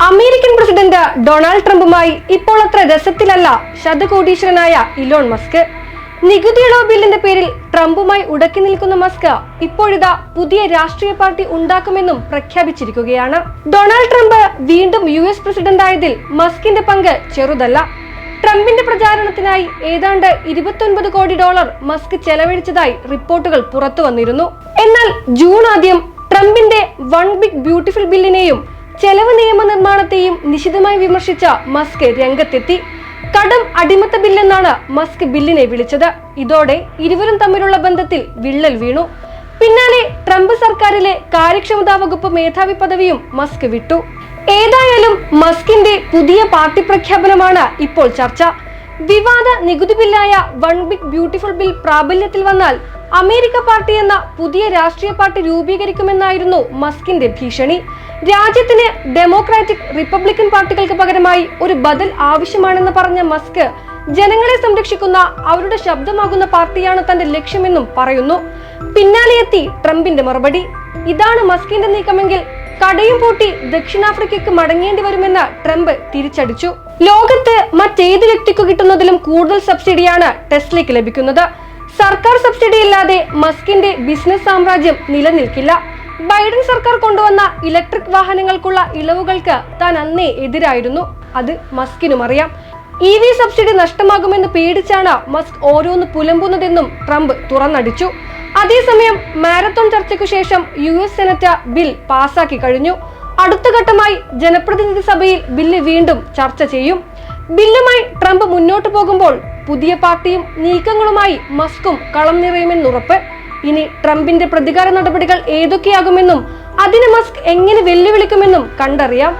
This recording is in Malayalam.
അമേരിക്കൻ പ്രസിഡന്റ് ഡൊണാൾഡ് ട്രംപുമായി ഇപ്പോൾ അത്ര രസത്തിലല്ല ശതകോടീശ്വരനായ ഇലോൺ മസ്ക്. നികുതി ഇളവ് ബില്ലിന്റെ പേരിൽ ട്രംപുമായി ഉടക്കി നിൽക്കുന്ന മസ്ക് ഇപ്പോഴിതാ പുതിയ രാഷ്ട്രീയ പാർട്ടി ഉണ്ടാക്കുമെന്നും പ്രഖ്യാപിച്ചിരിക്കുകയാണ്. ഡൊണാൾഡ് ട്രംപ് വീണ്ടും US പ്രസിഡന്റ് ആയതിൽ മസ്കിന്റെ പങ്ക് ചെറുതല്ല. ട്രംപിന്റെ പ്രചാരണത്തിനായി ഏതാണ്ട് $29 കോടി മസ്ക് ചെലവഴിച്ചതായി റിപ്പോർട്ടുകൾ പുറത്തു വന്നിരുന്നു. എന്നാൽ ജൂൺ ആദ്യം ട്രംപിന്റെ വൺ ബിഗ് ബ്യൂട്ടിഫുൾ ബില്ലിനെയും ചെലവ് നിയമനിർമ്മാണത്തെയും നിശിതമായി വിമർശിച്ച മസ്ക് രംഗത്തെത്തി. കടം അടിമത്ത ബില്ലെന്നാണ് മസ്ക് ബില്ലിനെ വിളിച്ചത്. ഇതോടെ ഇരുവരും തമ്മിലുള്ള ബന്ധത്തിൽ വിള്ളൽ വീണു. പിന്നാലെ ട്രംപ് സർക്കാരിലെ കാര്യക്ഷമതാ വകുപ്പ് മേധാവി പദവിയും മസ്ക് വിട്ടു. ഏതായാലും മസ്കിന്റെ പുതിയ പാർട്ടി പ്രഖ്യാപനമാണ് ഇപ്പോൾ ചർച്ച. വിവാദ നികുതി ബില്ലായ വൺ ബിഗ് ബ്യൂട്ടിഫുൾ ബിൽ പ്രാബല്യത്തിൽ വന്നാൽ അമേരിക്ക പാർട്ടി എന്ന പുതിയ രാഷ്ട്രീയ പാർട്ടി രൂപീകരിക്കുമെന്നായിരുന്നു മസ്കിന്റെ ഭീഷണി. രാജ്യത്തിന് ഡെമോക്രാറ്റിക് റിപ്പബ്ലിക്കൻ പാർട്ടികൾക്ക് പകരമായി ഒരു ബദൽ ആവശ്യമാണെന്ന് പറഞ്ഞ മസ്ക് ജനങ്ങളെ സംരക്ഷിക്കുന്ന അവരുടെ ശബ്ദമാകുന്ന പാർട്ടിയാണ് തന്റെ ലക്ഷ്യമെന്നും പറയുന്നു. പിന്നാലെ എത്തി ട്രംപിന്റെ മറുപടി. ഇതാണ് മസ്കിന്റെ നീക്കമെങ്കിൽ കടയും പൂട്ടി ദക്ഷിണാഫ്രിക്കയ്ക്ക് മടങ്ങേണ്ടി വരുമെന്ന് ട്രംപ് തിരിച്ചടിച്ചു. ലോകത്ത് മറ്റേത് വ്യക്തിക്ക് കിട്ടുന്നതിലും കൂടുതൽ സബ്സിഡിയാണ് ടെസ്ലയ്ക്ക് ലഭിക്കുന്നത്. സർക്കാർ സബ്സിഡി ഇല്ലാതെ മസ്കിന്റെ ബിസിനസ് സാമ്രാജ്യം നിലനിൽക്കില്ല. ബൈഡൻ സർക്കാർ കൊണ്ടുവന്ന ഇലക്ട്രിക് വാഹനങ്ങൾക്കുള്ള ഇളവുകൾക്ക് താൻ അന്നേ എതിരായിരുന്നു. അത് മസ്കിനും അറിയാം. EV സബ്സിഡി നഷ്ടമാകുമെന്ന് പേടിച്ചാണ് മസ്ക് ഓരോന്ന് പുലമ്പുന്നതെന്നും ട്രംപ് തുറന്നടിച്ചു. അതേസമയം മാരത്തോൺ ചർച്ചയ്ക്കു ശേഷം US സെനറ്റ് ബിൽ പാസാക്കി കഴിഞ്ഞു. അടുത്ത ഘട്ടമായി ജനപ്രതിനിധി സഭയിൽ ബില്ല് വീണ്ടും ചർച്ച ചെയ്യും. ബില്ലുമായി ട്രംപ് മുന്നോട്ടു പോകുമ്പോൾ പുതിയ പാർട്ടിയും നീക്കങ്ങളുമായി മസ്കും കളം നിറയുമെന്നുറപ്പ്. ഇനി ട്രംപിന്റെ പ്രതികാര നടപടികൾ ഏതൊക്കെയാകുമെന്നും അതിന് മസ്ക് എങ്ങനെ വെല്ലുവിളിക്കുമെന്നും കണ്ടറിയാം.